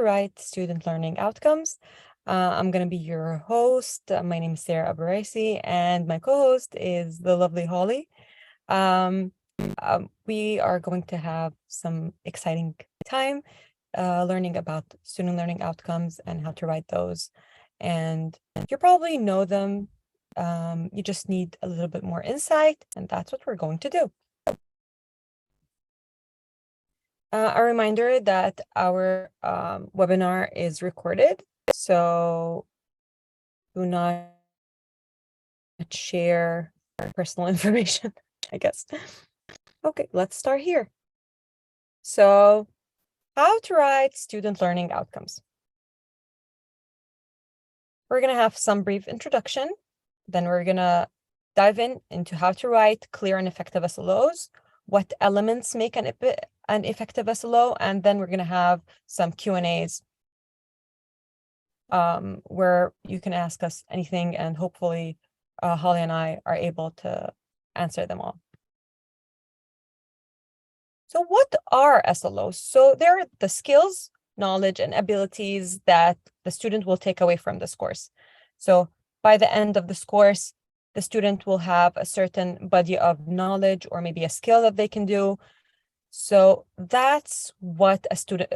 write student learning outcomes. I'm going to be your host. My name is Sarah Aburaisi, and my co-host is the lovely Holly. Um, we are going to have some exciting time learning about student learning outcomes and how to write those. And you probably know them. You just need a little bit more insight, and that's what we're going to do. A reminder that our webinar is recorded, so do not share personal information, I guess. Okay, let's start here. So, how to write student learning outcomes. We're going to have some brief introduction, then we're going to dive into how to write clear and effective SLOs, what elements make an effective SLO, and then we're going to have some Q&As where you can ask us anything, and hopefully Holly and I are able to answer them all. So what are SLOs? So they're the skills, knowledge, and abilities that the student will take away from this course. So by the end of this course, the student will have a certain body of knowledge or maybe a skill that they can do. So that's what a student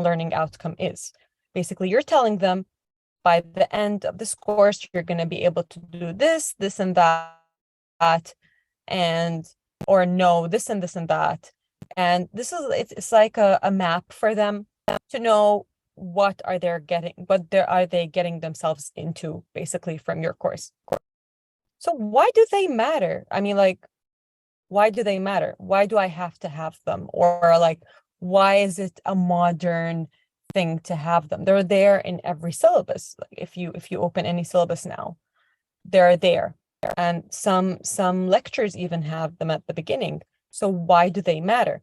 learning outcome is. Basically, you're telling them by the end of this course, you're going to be able to do this, this, and that, and or know this and this and that. And this is it's like a map for them to know what are they getting themselves into, basically, from your course. So why do they matter? I mean, like, why do they matter? Why do I have to have them? Or like, why is it a modern thing to have them? They're there in every syllabus. Like if you open any syllabus now, they're there. And some lectures even have them at the beginning. So why do they matter?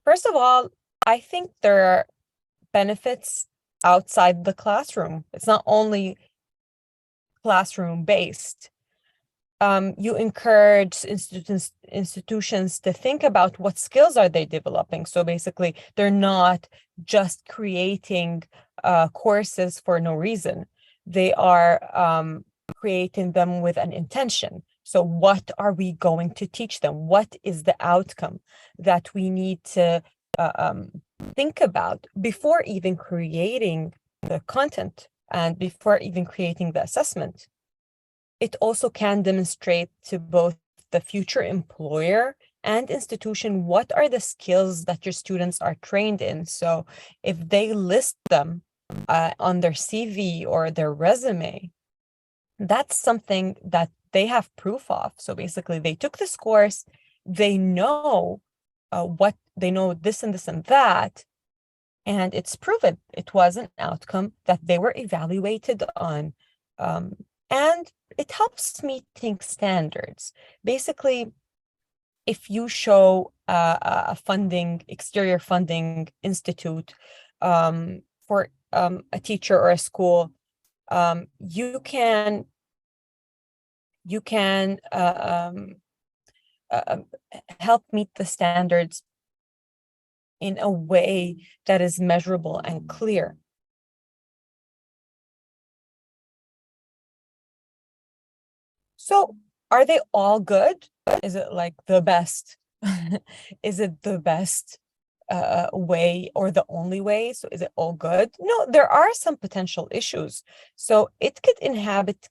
First of all, I think there are benefits outside the classroom. It's not only classroom based. You encourage institutions to think about what skills are they developing. So basically, they're not just creating courses for no reason. They are creating them with an intention. So what are we going to teach them? What is the outcome that we need to think about before even creating the content and before even creating the assessment? It also can demonstrate to both the future employer and institution what are the skills that your students are trained in. So if they list them on their CV or their resume, that's something that they have proof of. So basically, they took this course, they know what they know, this and this and that, and it's proven. It was an outcome that they were evaluated on. And it helps meeting standards. Basically, if you show a exterior funding institute for a teacher or a school, you can help meet the standards in a way that is measurable and clear. So are they all good? Is it like the best? Is it the best way or the only way? So is it all good? No, there are some potential issues. So it could inhibit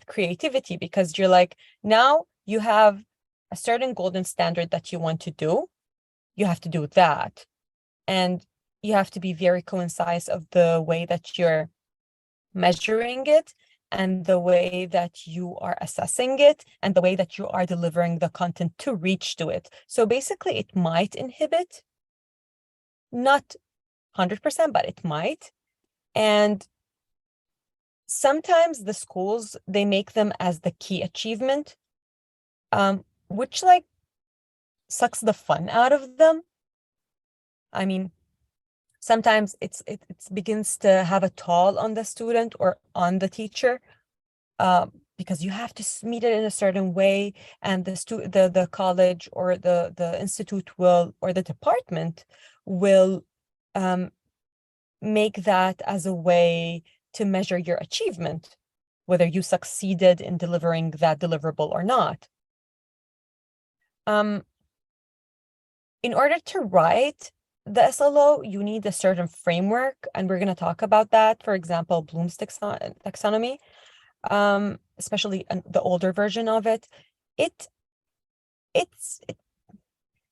creativity, because you're like, now you have a certain golden standard that you want to do. You have to do that. And you have to be very concise of the way that you're measuring it, and the way that you are assessing it, and the way that you are delivering the content to reach to it. So basically, it might inhibit, not 100%, but it might. And sometimes the schools, they make them as the key achievement, which like sucks the fun out of them. I mean, sometimes it begins to have a toll on the student or on the teacher, because you have to meet it in a certain way, and the college or the institute will, or the department will make that as a way to measure your achievement, whether you succeeded in delivering that deliverable or not. In order to write the SLO, you need a certain framework, and we're going to talk about that. For example, Bloom's taxonomy, especially the older version of it.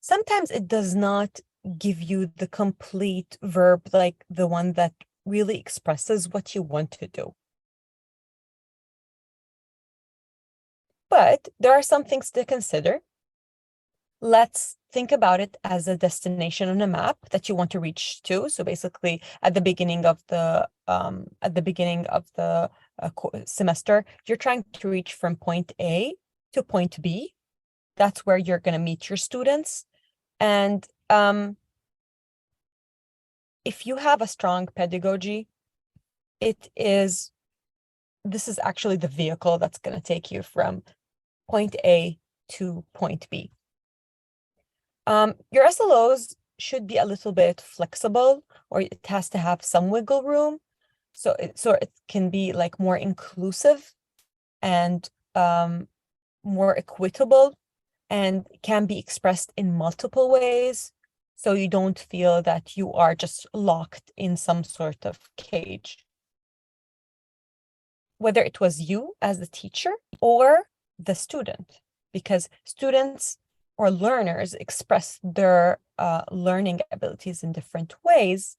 Sometimes it does not give you the complete verb, like the one that really expresses what you want to do. But there are some things to consider. Let's think about it as a destination on a map that you want to reach to. So basically, at the beginning of the semester, you're trying to reach from point A to point B. That's where you're going to meet your students. And if you have a strong pedagogy, this is actually the vehicle that's going to take you from point A to point B. Your SLOs should be a little bit flexible, or it has to have some wiggle room. So it can be like more inclusive and more equitable, and can be expressed in multiple ways. So you don't feel that you are just locked in some sort of cage. Whether it was you as the teacher or the student, because students or learners express their learning abilities in different ways,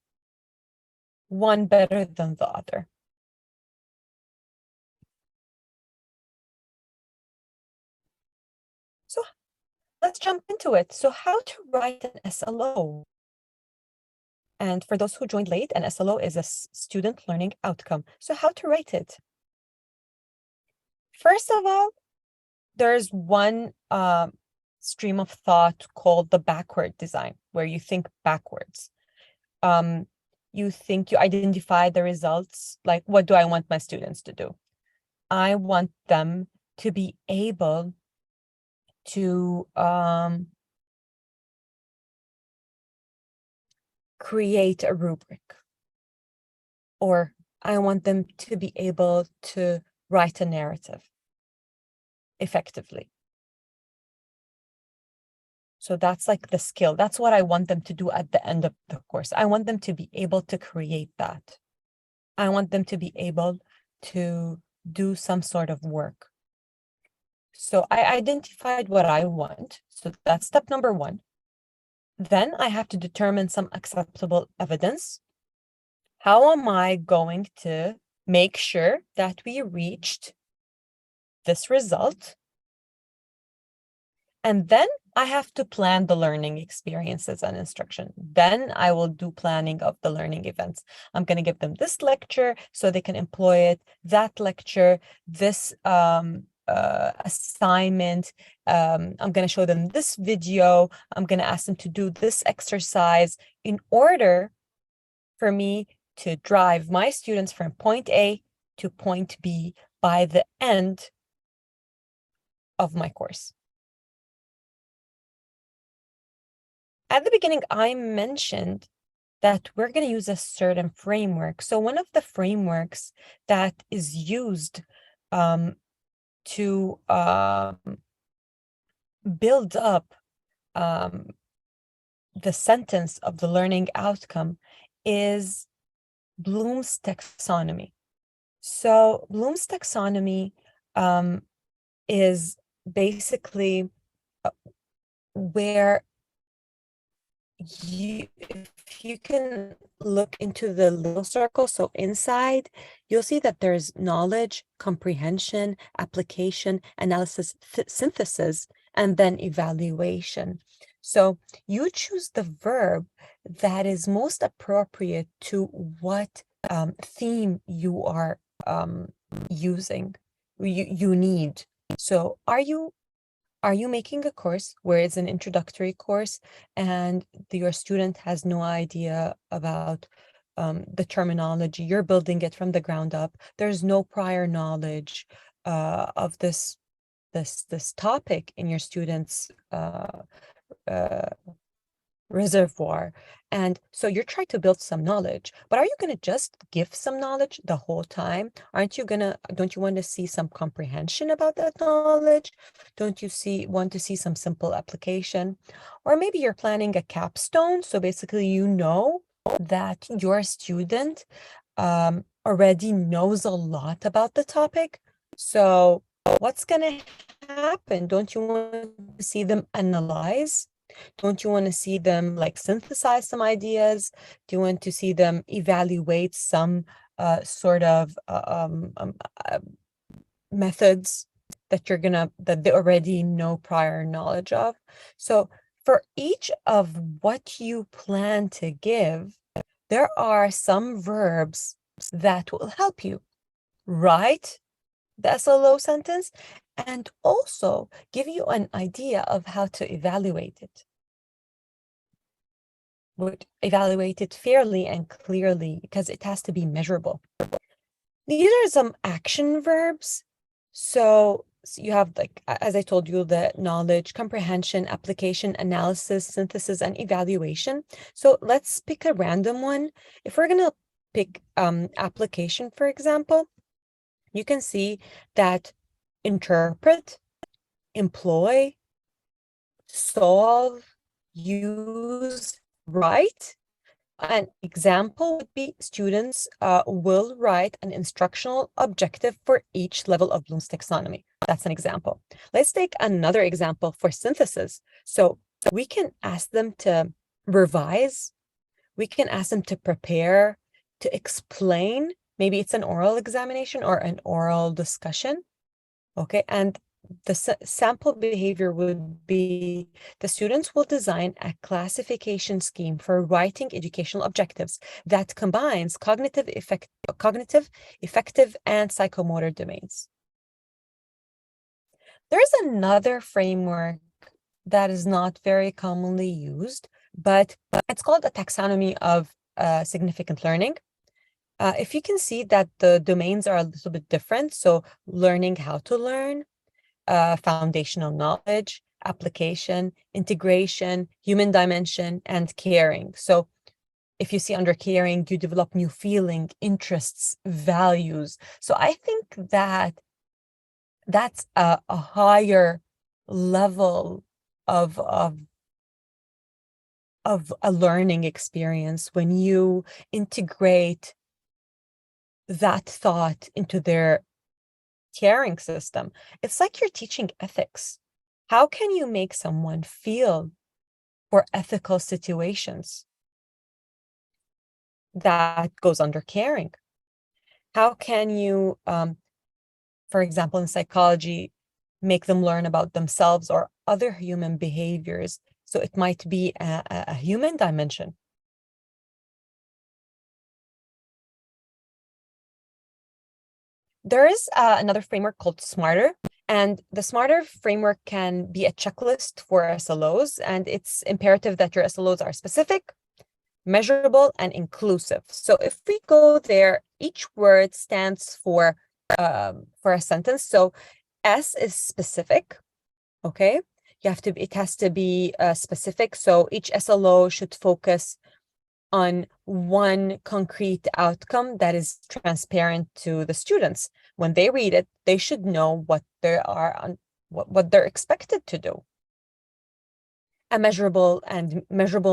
one better than the other. So let's jump into it. So how to write an SLO? And for those who joined late, an SLO is a student learning outcome. So how to write it? First of all, there's one stream of thought called the backward design, where you think backwards. You identify the results, like, what do I want my students to do? I want them to be able to create a rubric, or I want them to be able to write a narrative effectively. So that's like the skill. That's what I want them to do at the end of the course. I want them to be able to create that. I want them to be able to do some sort of work. So I identified what I want. So that's step number one. Then I have to determine some acceptable evidence. How am I going to make sure that we reached this result? And then I have to plan the learning experiences and instruction. Then I will do planning of the learning events. I'm going to give them this lecture so they can employ it, that lecture, this assignment. I'm going to show them this video. I'm going to ask them to do this exercise in order for me to drive my students from point A to point B by the end of my course. At the beginning, I mentioned that we're going to use a certain framework. So one of the frameworks that is used to build up the sentence of the learning outcome is Bloom's taxonomy. So Bloom's taxonomy is basically where if you can look into the little circle, so inside, you'll see that there's knowledge, comprehension, application, analysis, synthesis, and then evaluation. So you choose the verb that is most appropriate to what theme you are using, you need. So are you making a course where it's an introductory course and your student has no idea about the terminology? You're building it from the ground up. There's no prior knowledge of this topic in your students' reservoir. And so you're trying to build some knowledge, but are you going to just give some knowledge the whole time? Don't you want to see some comprehension about that knowledge? Don't you want to see some simple application? Or maybe you're planning a capstone. So basically, you know that your student already knows a lot about the topic. So what's going to happen? Don't you want to see them analyze? Don't you want to see them like synthesize some ideas? Do you want to see them evaluate some sort of methods that they already know prior knowledge of? So for each of what you plan to give, there are some verbs that will help you write the SLO sentence and also give you an idea of how to evaluate it. Would evaluate it fairly and clearly because it has to be measurable. These are some action verbs. So you have, like, as I told you, the knowledge, comprehension, application, analysis, synthesis, and evaluation. So let's pick a random one. If we're going to pick application, for example, you can see that interpret, employ, solve, use, write. An example would be students will write an instructional objective for each level of Bloom's taxonomy. That's an example. Let's take another example for synthesis. So we can ask them to revise. We can ask them to prepare, to explain. Maybe it's an oral examination or an oral discussion. Okay, and the sample behavior would be the students will design a classification scheme for writing educational objectives that combines cognitive, affective, and psychomotor domains. There's another framework that is not very commonly used, but it's called a taxonomy of significant learning. If you can see that the domains are a little bit different, so learning how to learn, foundational knowledge, application, integration, human dimension, and caring. So if you see under caring, you develop new feeling, interests, values. So I think that that's a higher level of a learning experience when you integrate that thought into their caring system. It's like you're teaching ethics. How can you make someone feel for ethical situations? That goes under caring. How can you, for example, in psychology, make them learn about themselves or other human behaviors? So it might be a human dimension. There is another framework called SMARTER, and the SMARTER framework can be a checklist for SLOs, and it's imperative that your SLOs are specific, measurable, and inclusive. So if we go there, each word stands for a sentence. So S is specific, okay? It has to be specific. So each SLO should focus on one concrete outcome that is transparent to the students. When they read it, they should know what they're expected to do. A measurable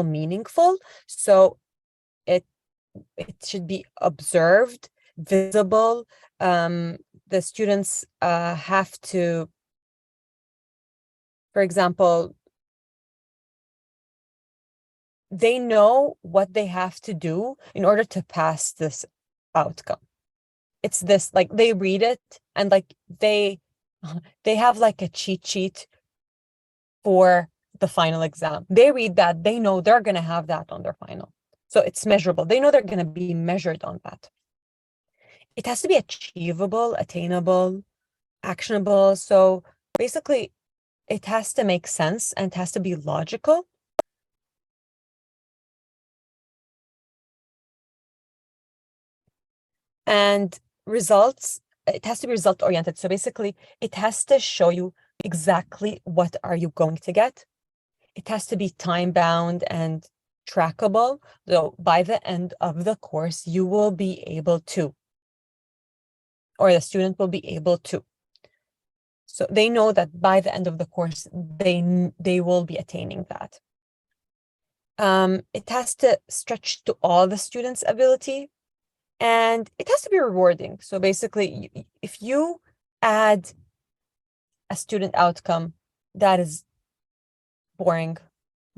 meaningful. So it should be observed, visible. The students have to, for example, they know what they have to do in order to pass this outcome. It's this, like, they read it and like they have like a cheat sheet for the final exam. They read that, they know they're going to have that on their final. So it's measurable. They know they're going to be measured on that. It has to be achievable, attainable, actionable. So basically, it has to make sense and it has to be logical. And results, it has to be result oriented. So basically, it has to show you exactly what are you going to get. It has to be time bound and trackable. So by the end of the course, you will be able to, or the student will be able to. So they know that by the end of the course, they will be attaining that. It has to stretch to all the students' ability, and it has to be rewarding. So basically, if you add a student outcome that is boring,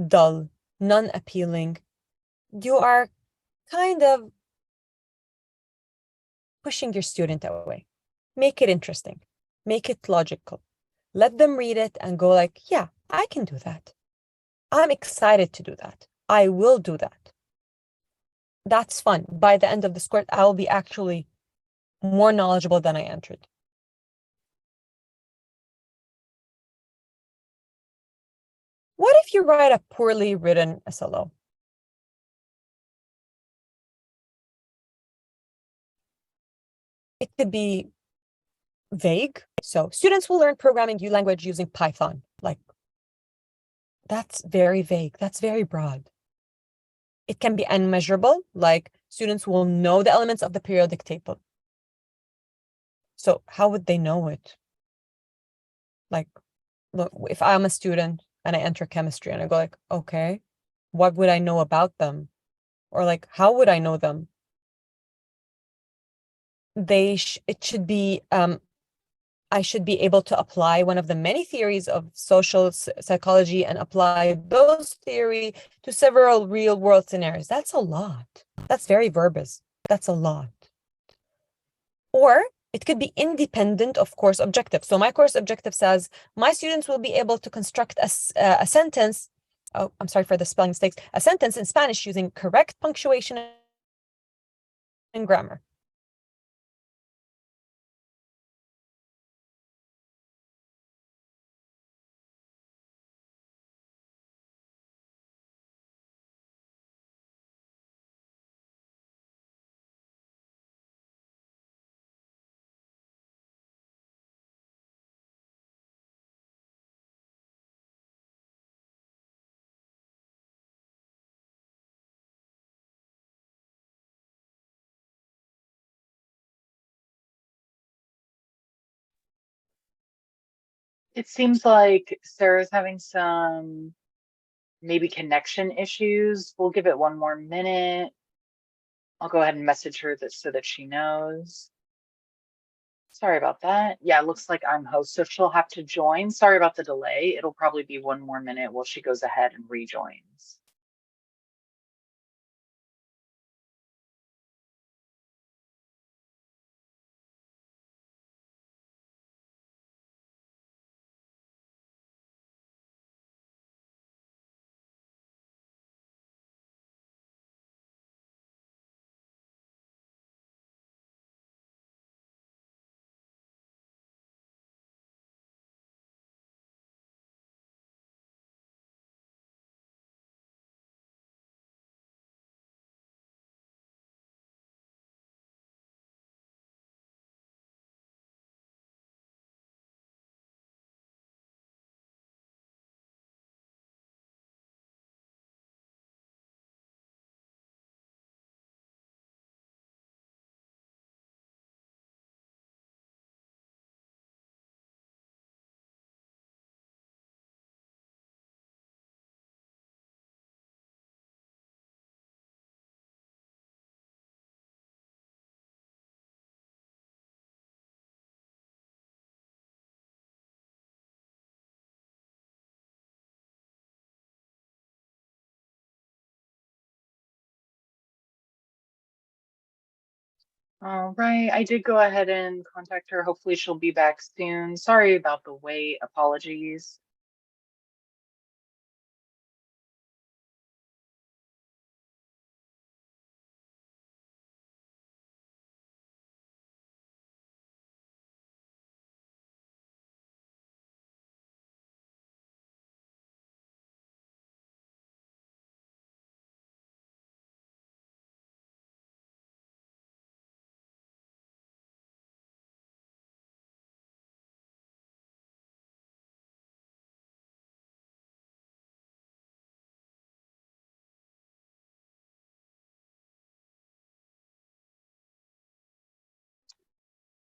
dull, non-appealing, you are kind of pushing your student away. Make it interesting, make it logical. Let them read it and go like, yeah, I can do that. I'm excited to do that. I will do that. That's fun. By the end of the course, I will be actually more knowledgeable than I entered. What if you write a poorly written SLO? It could be vague. So students will learn programming language using Python. Like, that's very vague. That's very broad. It can be unmeasurable, like students will know the elements of the periodic table. So how would they know it? Like, look, if I'm a student and I enter chemistry and I go like, okay, what would I know about them? Or like, how would I know them? It should be I should be able to apply one of the many theories of social psychology and apply those theory to several real world scenarios. That's a lot. That's very verbose. That's a lot. Or it could be independent of course objective. So my course objective says my students will be able to construct a sentence. Oh, I'm sorry for the spelling mistakes. A sentence in Spanish using correct punctuation and grammar. It seems like Sarah's having some maybe connection issues. We'll give it one more minute. I'll go ahead and message her so that she knows. Sorry about that. Yeah, it looks like I'm host, so she'll have to join. Sorry about the delay. It'll probably be one more minute while she goes ahead and rejoins. All right, I did go ahead and contact her. Hopefully she'll be back soon. Sorry about the wait. Apologies.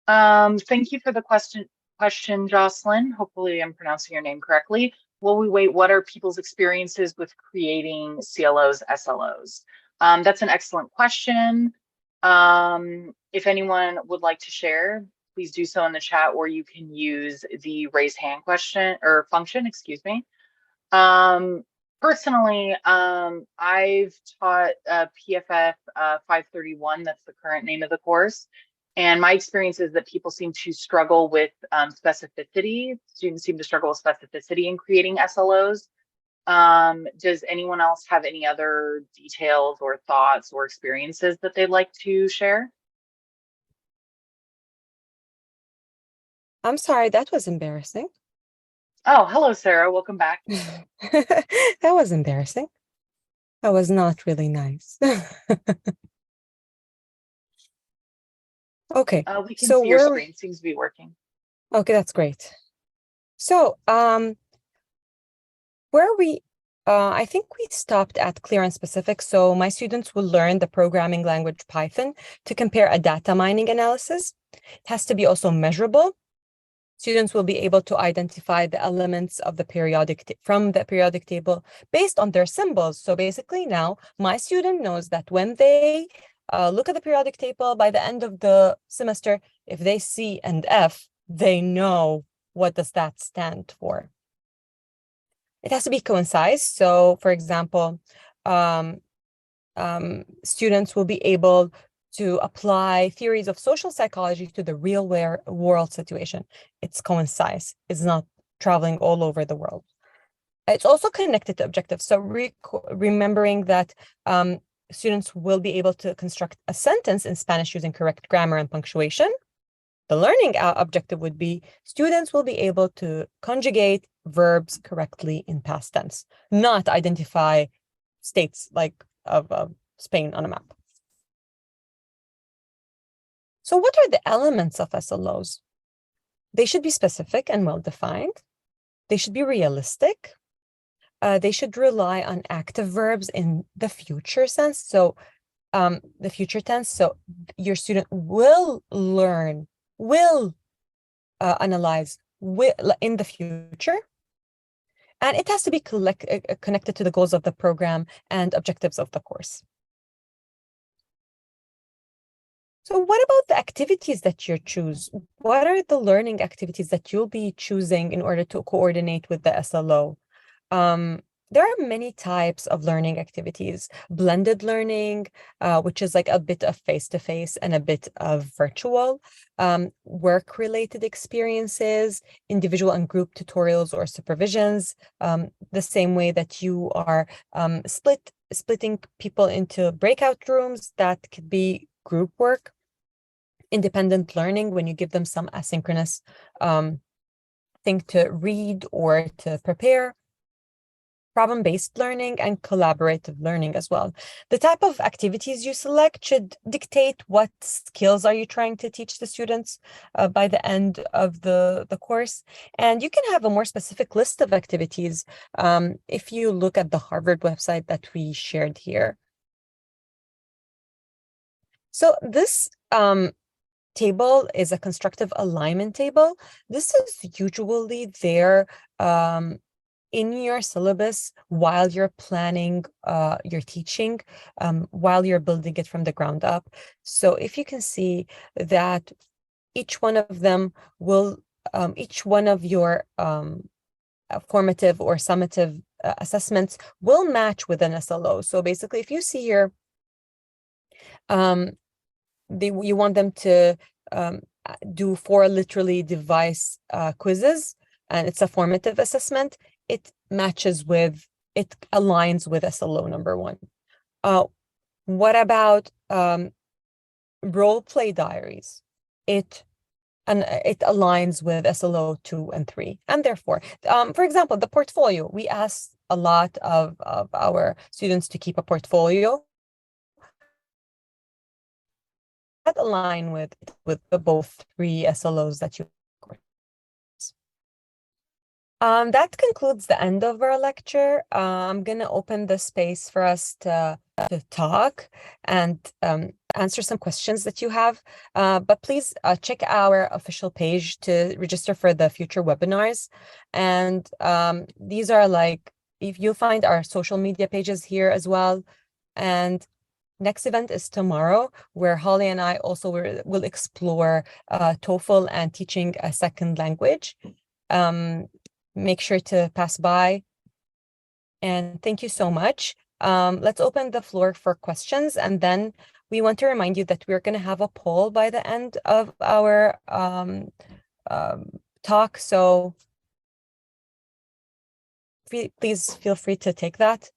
Thank you for the question, Jocelyn. Hopefully I'm pronouncing your name correctly. While we wait, what are people's experiences with creating CLOs, SLOs? That's an excellent question. If anyone would like to share, please do so in the chat, or you can use the raise hand question or function, excuse me. Personally, I've taught PFF 531, that's the current name of the course. And my experience is that people seem to struggle with specificity. Students seem to struggle with specificity in creating SLOs. Does anyone else have any other details or thoughts or experiences that they'd like to share? I'm sorry, that was embarrassing. Oh, hello, Sarah. Welcome back. That was embarrassing. That was not really nice. Okay, We can so see your screen. Seems to be working. okay, that's great. So, I think we stopped at clear and specific. So my students will learn the programming language Python to compare a data mining analysis. It has to be also measurable. Students will be able to identify the elements of the from the periodic table based on their symbols. So basically now my student knows that when they look at the periodic table by the end of the semester, if they see and F, they know what does that stand for. It has to be concise. So for example, students will be able to apply theories of social psychology to the real world situation. It's concise. It's not traveling all over the world. It's also connected to objectives. So remembering that students will be able to construct a sentence in Spanish using correct grammar and punctuation. The learning objective would be students will be able to conjugate verbs correctly in past tense, not identify states like of Spain on a map. So what are the elements of SLOs? They should be specific and well-defined. They should be realistic. They should rely on active verbs in the future sense. So the future tense. So your student will learn, will analyze in the future. And it has to be connected to the goals of the program and objectives of the course. So what about the activities that you choose? What are the learning activities that you'll be choosing in order to coordinate with the SLO? There are many types of learning activities. Blended learning, which is like a bit of face-to-face and a bit of virtual. Work-related experiences, individual and group tutorials or supervisions, the same way that you are splitting people into breakout rooms, that could be group work. Independent learning, when you give them some asynchronous thing to read or to prepare. Problem-based learning and collaborative learning as well. The type of activities you select should dictate what skills are you trying to teach the students by the end of the course. And you can have a more specific list of activities if you look at the Harvard website that we shared here. So this table is a constructive alignment table. This is usually there in your syllabus while you're planning your teaching, while you're building it from the ground up. So if you can see that each one of them will, each one of your formative or summative assessments will match with an SLO. So basically, if you see here, you want them to do 4 literally device quizzes, and it's a formative assessment. It matches with, it aligns with SLO number 1. What about role play diaries? It aligns with SLO 2 and 3, and therefore, for example, the portfolio. We ask a lot of our students to keep a portfolio that align with the both 3 SLOs that you. That concludes the end of our lecture. I'm going to open the space for us to to talk and answer some questions that you have. But please check our official page to register for the future webinars. And these are like, if you'll find our social media pages here as well. And next event is tomorrow, where Holly and I also will explore TOEFL and teaching a second language. Make sure to pass by. And thank you so much. Let's open the floor for questions, and then we want to remind you that we're going to have a poll by the end of our talk. So please feel free to take that.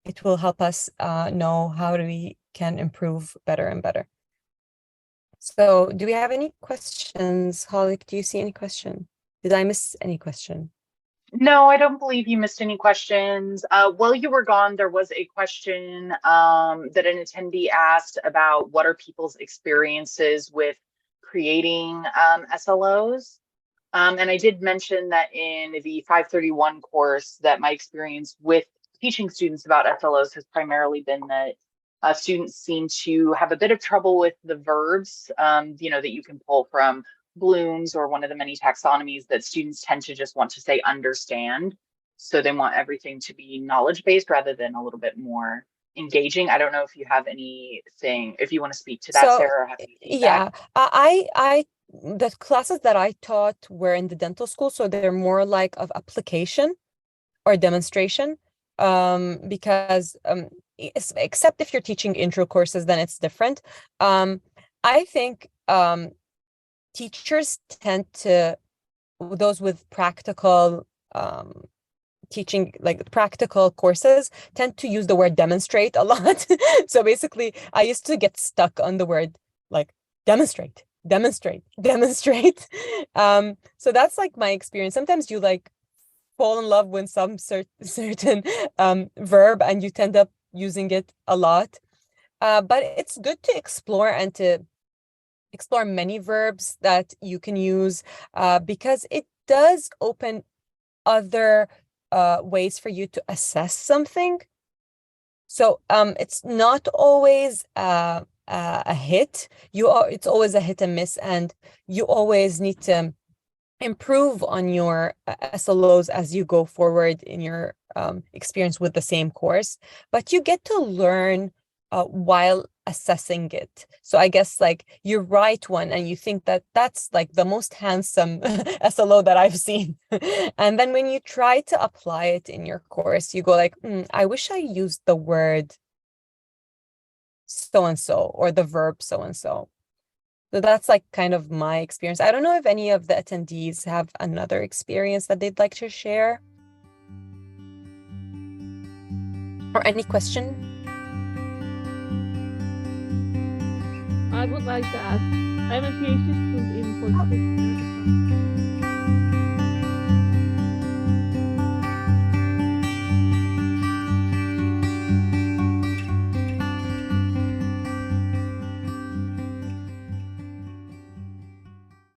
It will help us know how we can improve better and better. So do we have any questions? Holly, do you see any question? Did I miss any question? No, I don't believe you missed any questions. While you were gone, there was a question that an attendee asked about what are people's experiences with creating SLOs. And I did mention that in the 531 course that my experience with teaching students about SLOs has primarily been that students seem to have a bit of trouble with the verbs, that you can pull from Bloom's or one of the many taxonomies, that students tend to just want to say understand. So they want everything to be knowledge-based rather than a little bit more engaging. I don't know if you have anything, if you want to speak to that, Sarah, or have any feedback. Yeah, the classes that I taught were in the dental school, so they're more like of application or demonstration, because except if you're teaching intro courses, then it's different. I think teachers tend to, those with practical teaching, like practical courses, tend to use the word demonstrate a lot. So basically, I used to get stuck on the word like demonstrate. So that's like my experience. Sometimes you like fall in love with some certain verb and you tend up using it a lot. But it's good to explore and to explore many verbs that you can use, because it does open other ways for you to assess something. So it's not always a hit. It's always a hit and miss, and you always need to improve on your SLOs as you go forward in your experience with the same course. But you get to learn while assessing it. So I guess like you write one and you think that that's like the most handsome SLO that I've seen. And then when you try to apply it in your course, you go like, I wish I used the word so-and-so or the verb so-and-so. So that's like kind of my experience. I don't know if any of the attendees have another experience that they'd like to share. Or any question? I would like to ask, I'm a PhD student in politics